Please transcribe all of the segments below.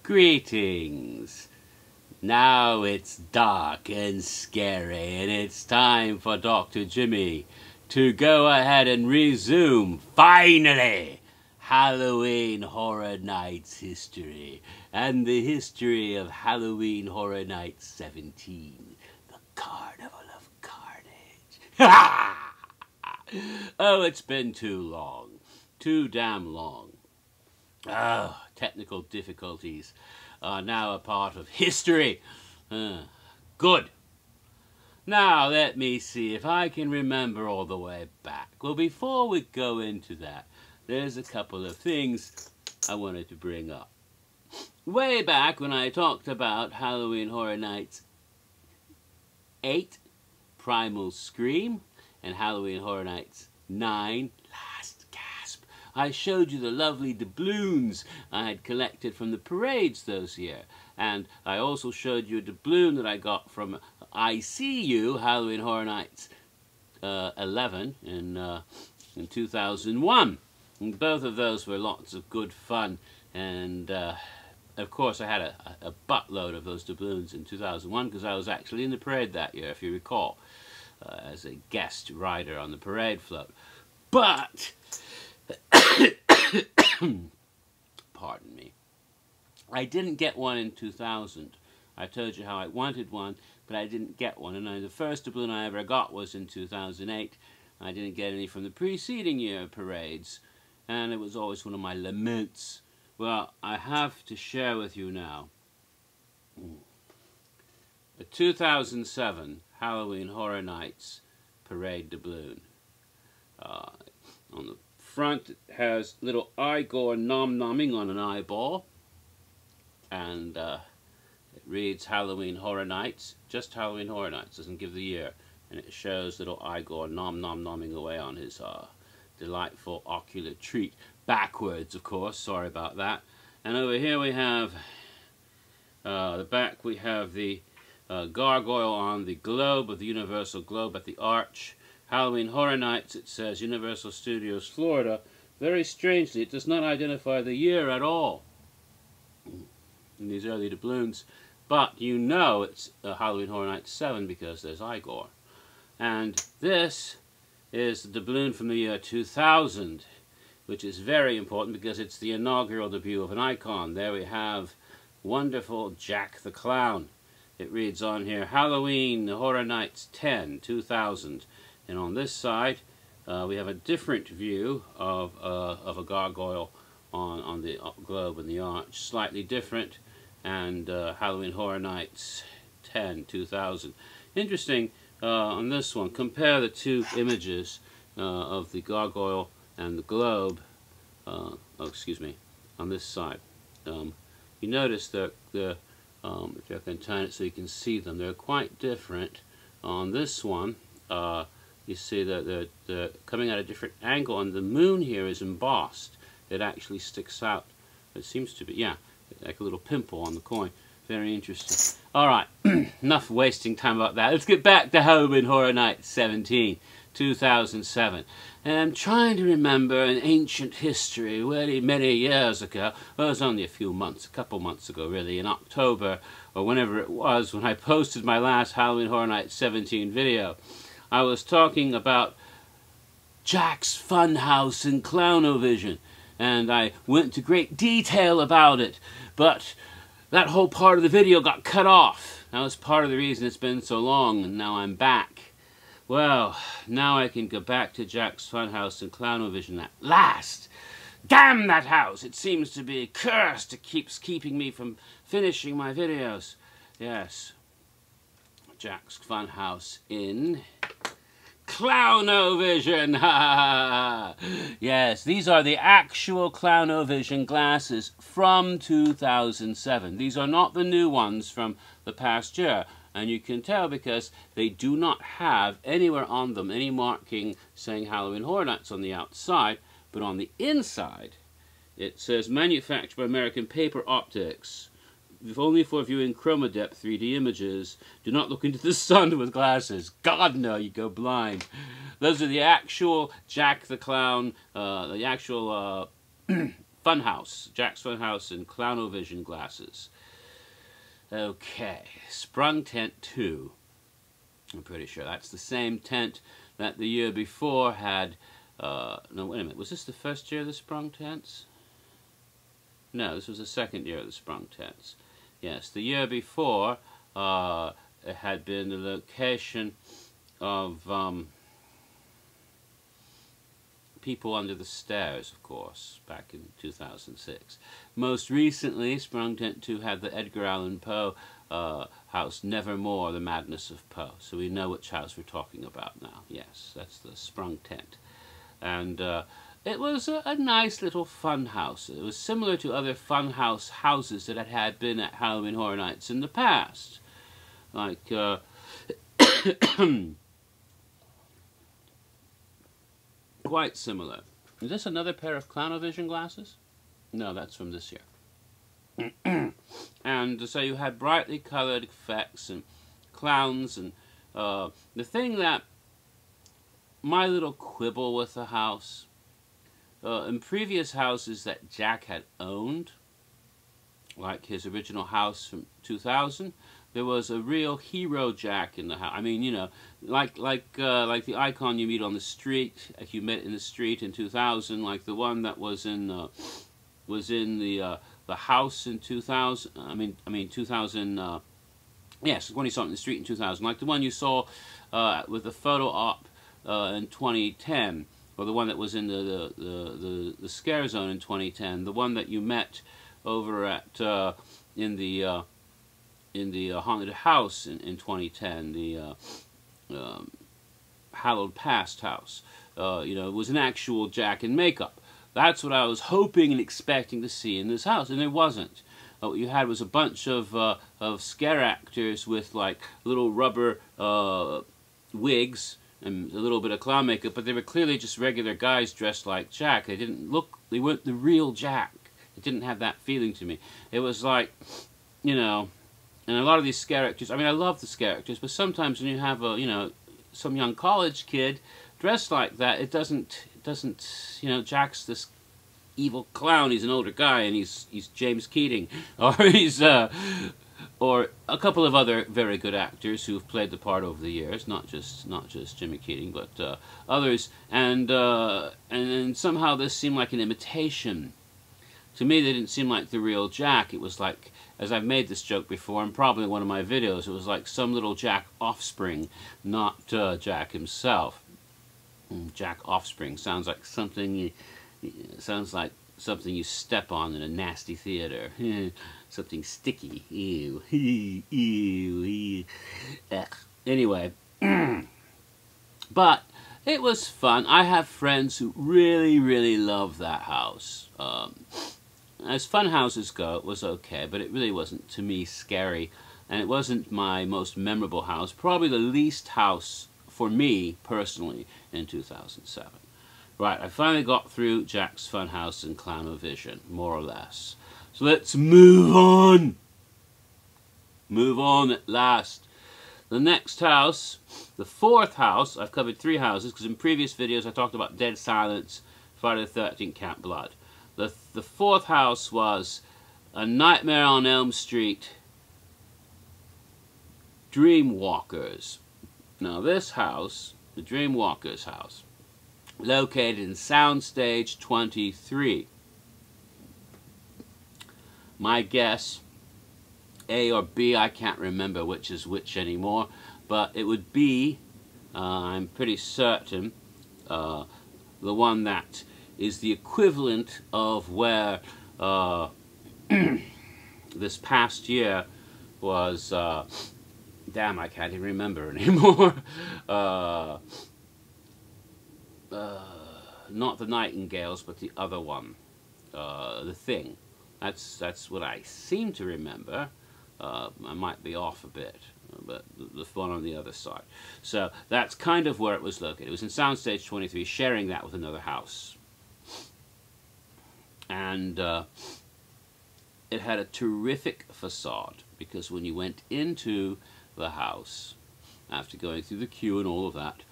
Greetings. Now it's dark and scary, and it's time for Dr. Jimmy to go ahead and resume, finally, Halloween Horror Nights history, and the history of Halloween Horror Nights 17, the Carnival of Carnage. Oh, it's been too long. Too damn long. Oh, technical difficulties are now a part of history. Good. Now let me see if I can remember all the way back. Well, before we go into that, there's a couple of things I wanted to bring up. Way back when I talked about Halloween Horror Nights 8, Primal Scream, and Halloween Horror Nights 9, Last Gasp, I showed you the lovely doubloons I had collected from the parades those year. And I also showed you a doubloon that I got from ICU, Halloween Horror Nights 11, in 2001. And both of those were lots of good fun. And of course I had a buttload of those doubloons in 2001 because I was actually in the parade that year, if you recall, as a guest rider on the parade float. But, pardon me, I didn't get one in 2000. I told you how I wanted one, but I didn't get one. And the first doubloon I ever got was in 2008. I didn't get any from the preceding year parades, and it was always one of my laments. Well, I have to share with you now a 2007 Halloween Horror Nights parade doubloon. On the front it has little Igor nom-nomming on an eyeball, and it reads Halloween Horror Nights, just Halloween Horror Nights, doesn't give the year, and it shows little Igor nom-nomming away on his delightful ocular treat, backwards of course, sorry about that. And over here we have the back, we have the gargoyle on the globe of the Universal Globe at the arch. Halloween Horror Nights, it says Universal Studios, Florida. Very strangely, it does not identify the year at all in these early doubloons. But you know it's Halloween Horror Nights 7 because there's Igor. And this is the doubloon from the year 2000, which is very important because it's the inaugural debut of an icon. There we have wonderful Jack the Clown. It reads on here, Halloween Horror Nights 10, 2000. And on this side, we have a different view of a gargoyle on the globe and the arch. Slightly different. And Halloween Horror Nights 10, 2000. Interesting on this one. Compare the two images of the gargoyle and the globe. On this side. You notice that if I can turn it so you can see them, they're quite different. On this one, you see that they're coming at a different angle, and the moon here is embossed. It actually sticks out. It seems to be, yeah, like a little pimple on the coin. Very interesting. Alright, enough wasting time about that. Let's get back to Halloween Horror Nights 17, 2007. And I'm trying to remember an ancient history really many years ago. Well, it was only a couple months ago really, in October or whenever it was, when I posted my last Halloween Horror Nights 17 video. I was talking about Jack's Funhouse in Clownovision, and I went to great detail about it, but that whole part of the video got cut off. That was part of the reason it's been so long, and now I'm back. Well, now I can go back to Jack's Funhouse in Clownovision at last. Damn that house! It seems to be cursed. It keeps keeping me from finishing my videos. Yes. Jack's Funhouse in Clownovision. Yes, these are the actual Clownovision glasses from 2007. These are not the new ones from the past year. And you can tell because they do not have anywhere on them any marking saying Halloween Horror Nights on the outside, but on the inside it says manufactured by American Paper Optics. If only for viewing chroma depth 3D images. Do not look into the sun with glasses. God, no, you go blind. Those are the actual Jack the Clown, the actual Funhouse, Jack's Funhouse and Clownovision glasses. Okay, Sprung Tent 2. I'm pretty sure that's the same tent that the year before had, no, wait a minute, was this the first year of the Sprung Tents? No, this was the second year of the Sprung Tents. Yes, the year before, it had been the location of People Under the Stairs, of course, back in 2006. Most recently, Sprung Tent 2 had the Edgar Allan Poe house, Nevermore, The Madness of Poe. So we know which house we're talking about now. Yes, that's the Sprung Tent. And it was a nice little fun house. It was similar to other fun house houses that had been at Halloween Horror Nights in the past. Like, quite similar. Is this another pair of Clownovision glasses? No, that's from this year. And so you had brightly colored effects and clowns, and the thing that my little quibble with the house, in previous houses that Jack had owned, like his original house from 2000, there was a real hero Jack in the house. I mean, you know, like the icon you meet on the street, if you met in the street in 2000, like the one that was in the house in 2000. I mean 2000. Yes, the one you saw in the street in 2000, like the one you saw with the photo op in 2010, or the one that was in the scare zone in 2010, the one that you met over at in the haunted house in 2010, the Hallowed Past house. You know, it was an actual Jack in makeup. That's what I was hoping and expecting to see in this house, and there wasn't. What you had was a bunch of scare actors with like little rubber wigs and a little bit of clown makeup, but they were clearly just regular guys dressed like Jack. They weren't the real Jack. It didn't have that feeling to me. It was like, you know, and a lot of these scare actors, I mean, I love the scare actors, but sometimes when you have a, you know, some young college kid dressed like that, it doesn't, you know, Jack's this evil clown. He's an older guy, and he's James Keating, or he's or a couple of other very good actors who've played the part over the years, not just Jimmy Keating, but others, and somehow this seemed like an imitation. To me, they didn't seem like the real Jack. It was like, as I've made this joke before, and probably in one of my videos, it was like some little Jack offspring, not Jack himself. Jack offspring sounds like something you step on in a nasty theater. Something sticky. Ew. Ew. Ew. Anyway. But it was fun. I have friends who really, really love that house. As fun houses go, it was okay, but it really wasn't, to me, scary. And it wasn't my most memorable house. Probably the least house, for me, personally, in 2007. Right, I finally got through Jack's Funhouse and Clownovision, more or less. So let's move on. Move on at last. The next house, the fourth house, I've covered 3 houses, because in previous videos I talked about Dead Silence, Friday the 13th, Camp Blood. The fourth house was A Nightmare on Elm Street, Dreamwalkers. Now this house, the Dreamwalkers house, located in Soundstage 23. My guess, A or B, I can't remember which is which anymore, but it would be, I'm pretty certain, the one that is the equivalent of where this past year was, damn, I can't even remember anymore. Not the Nightingales, but the other one, The Thing. That's what I seem to remember. I might be off a bit, but the one on the other side. So that's kind of where it was located. It was in Soundstage 23, sharing that with another house. And it had a terrific facade, because when you went into the house, after going through the queue and all of that,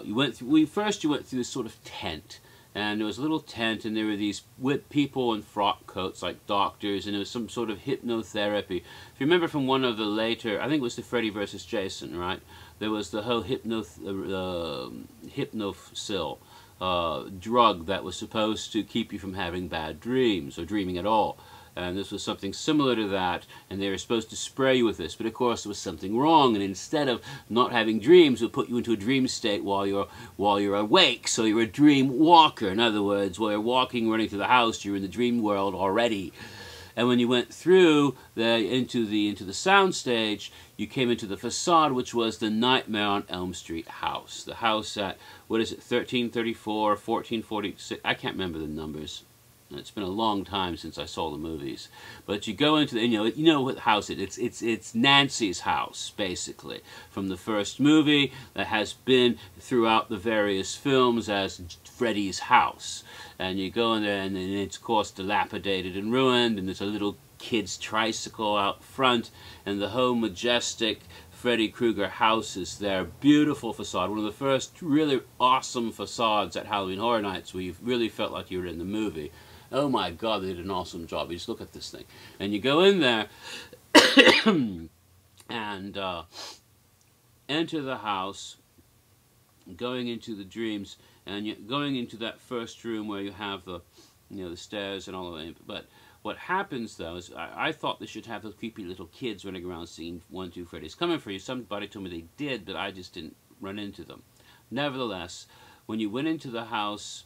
you went through this sort of tent, and there was a little tent, and there were these people in frock coats like doctors, and it was some sort of hypnotherapy. If you remember from one of the later, I think it was the Freddy versus Jason, right? There was the whole hypnosil drug that was supposed to keep you from having bad dreams or dreaming at all. And this was something similar to that, and they were supposed to spray you with this, but of course there was something wrong, and instead of not having dreams, it would put you into a dream state while you're awake, so you're a dream walker. In other words, while you're walking, running through the house, you're in the dream world already. And when you went through into the sound stage, you came into the facade, which was the Nightmare on Elm Street house. The house at, what is it, 1334, 1446, I can't remember the numbers. It's been a long time since I saw the movies, but you go into the, you know what house it is. It's Nancy's house, basically, from the first movie that has been throughout the various films as Freddy's house. And you go in there, and it's of course dilapidated and ruined, and there's a little kid's tricycle out front, and the whole majestic Freddy Krueger house is there. Beautiful facade. One of the first really awesome facades at Halloween Horror Nights where you really felt like you were in the movie. Oh my God, they did an awesome job. You just look at this thing. And you go in there and enter the house, going into the dreams, and you're going into that first room where you have the, the stairs and all of that. But what happens, though, is I thought they should have those creepy little kids running around singing 1, 2, Freddy's Coming for You. Somebody told me they did, but I just didn't run into them. Nevertheless, when you went into the house,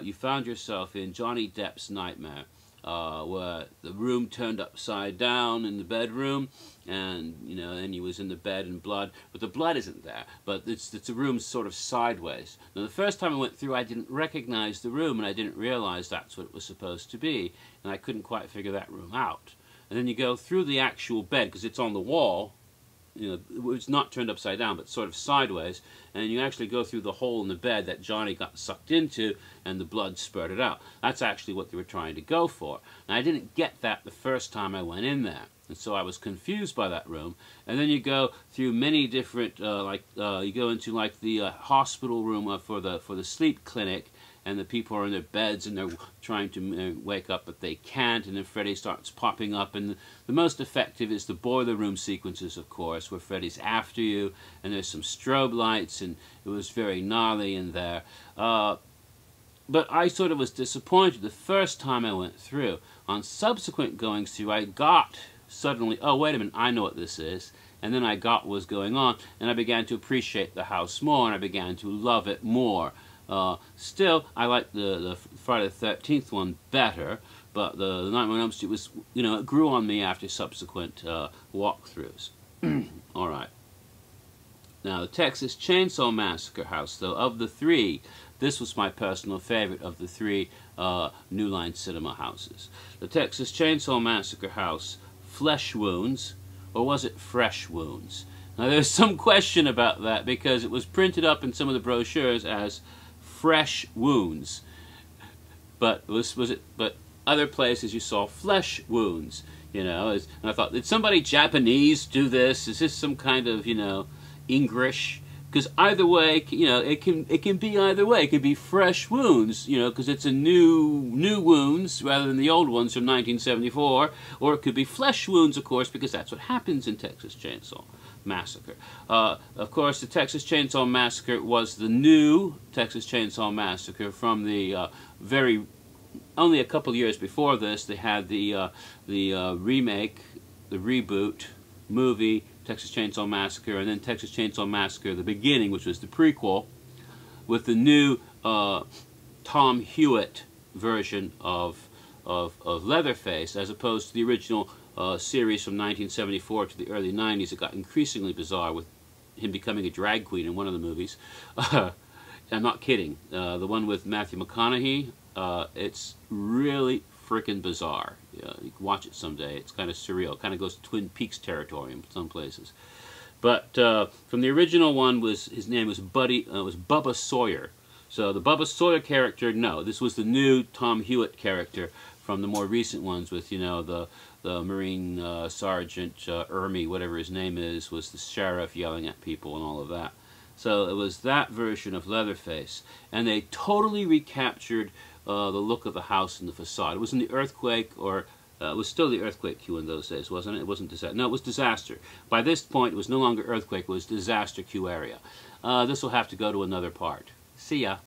you found yourself in Johnny Depp's nightmare, where the room turned upside down in the bedroom, and then he was in the bed in blood, but the blood isn't there, but it's a room sort of sideways. Now the first time I went through, I didn't recognize the room, and I didn't realize that's what it was supposed to be, and I couldn't quite figure that room out. And then you go through the actual bed, because it's on the wall. It's not turned upside down, but sort of sideways, and you actually go through the hole in the bed that Johnny got sucked into, and the blood spurted out. That's actually what they were trying to go for. And I didn't get that the first time I went in there, and so I was confused by that room. And then you go through many different, you go into like the hospital room for the sleep clinic, and the people are in their beds and they're trying to wake up, but they can't, and then Freddy starts popping up, and the most effective is the boiler room sequences, of course, where Freddy's after you, and there's some strobe lights, and it was very gnarly in there. But I sort of was disappointed the first time I went through. On subsequent goings through, I got suddenly, oh, wait a minute, I know what this is. And then I got what was going on, and I began to appreciate the house more, and I began to love it more. Still, I like the Friday the 13th one better, but the Nightmare on Elm Street was, it grew on me after subsequent walkthroughs. All right. Now, the Texas Chainsaw Massacre house, though, of the three, this was my personal favorite of the three New Line Cinema houses. The Texas Chainsaw Massacre house, flesh wounds, or was it fresh wounds? Now, there's some question about that because it was printed up in some of the brochures as fresh wounds, but but other places you saw flesh wounds, and I thought, did somebody Japanese do this? Is this some kind of English? Because either way, it can be either way. It can be fresh wounds, because it's a new wounds rather than the old ones from 1974, or it could be flesh wounds, of course, because that's what happens in Texas Chainsaw Massacre. Of course, the Texas Chainsaw Massacre was the new Texas Chainsaw Massacre from the only a couple years before this. They had the remake, the reboot movie, Texas Chainsaw Massacre, and then Texas Chainsaw Massacre: The Beginning, which was the prequel, with the new Tom Hewitt version of Leatherface, as opposed to the original series from 1974 to the early 90s. It got increasingly bizarre with him becoming a drag queen in one of the movies. I'm not kidding. The one with Matthew McConaughey, it's really freaking bizarre. You can watch it someday. It's kind of surreal. It kind of goes to Twin Peaks territory in some places. But from the original one, his name was Bubba Sawyer. So the Bubba Sawyer character, no, this was the new Tom Hewitt character from the more recent ones with, the Marine Sergeant Ermey, whatever his name is, was the sheriff yelling at people and all of that. So it was that version of Leatherface, and they totally recaptured the look of the house and the facade. It was in the earthquake, or it was still the earthquake queue in those days, wasn't it? It wasn't disaster. No, it was disaster. By this point, it was no longer earthquake; it was disaster queue area. This will have to go to another part. See ya.